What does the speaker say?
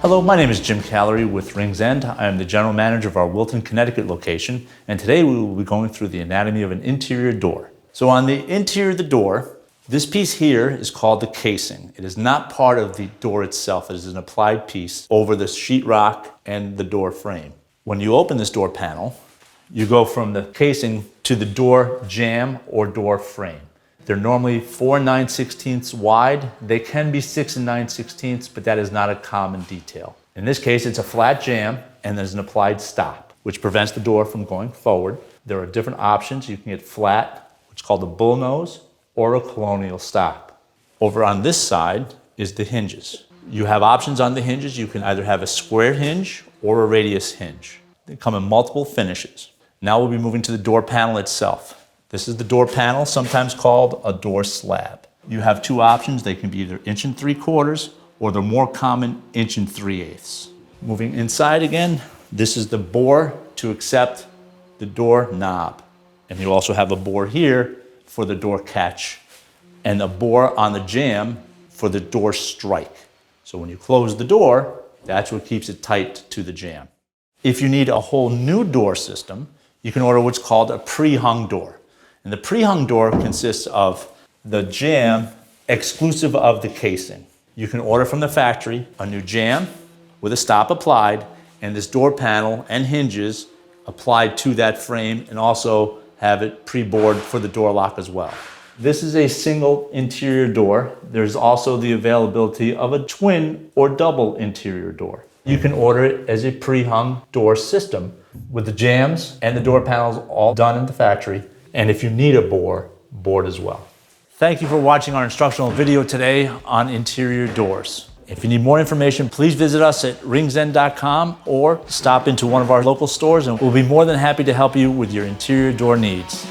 Hello, my name is Jim Callery with Rings End. I am the general manager of our Wilton, Connecticut location, and today we will be going through the anatomy of an interior door. So on the interior of the door, this piece here is called the casing. It is not part of the door itself. It is an applied piece over the sheetrock and the door frame. When you open this door panel, you go from the casing to the door jamb or door frame. They're normally 4 9/16 wide. They can be 6 9/16, but that is not a common detail. In this case, it's a flat jamb and there's an applied stop, which prevents the door from going forward. There are different options. You can get flat, which is called a bullnose, or a colonial stop. Over on this side is the hinges. You have options on the hinges. You can either have a square hinge or a radius hinge. They come in multiple finishes. Now we'll be moving to the door panel itself. This is the door panel, sometimes called a door slab. You have two options. They can be either 1 3/4 or the more common 1 3/8. Moving inside again, this is the bore to accept the door knob. And you also have a bore here for the door catch and a bore on the jamb for the door strike. So when you close the door, that's what keeps it tight to the jamb. If you need a whole new door system, you can order what's called a pre-hung door. And the pre-hung door consists of the jamb exclusive of the casing. You can order from the factory a new jamb with a stop applied and this door panel and hinges applied to that frame, and also have it pre-bored for the door lock as well. This is a single interior door. There's also the availability of a twin or double interior door. You can order it as a pre-hung door system with the jambs and the door panels all done in the factory. And if you need a bore, bored as well. Thank you for watching our instructional video today on interior doors. If you need more information, please visit us at ringsend.com or stop into one of our local stores and we'll be more than happy to help you with your interior door needs.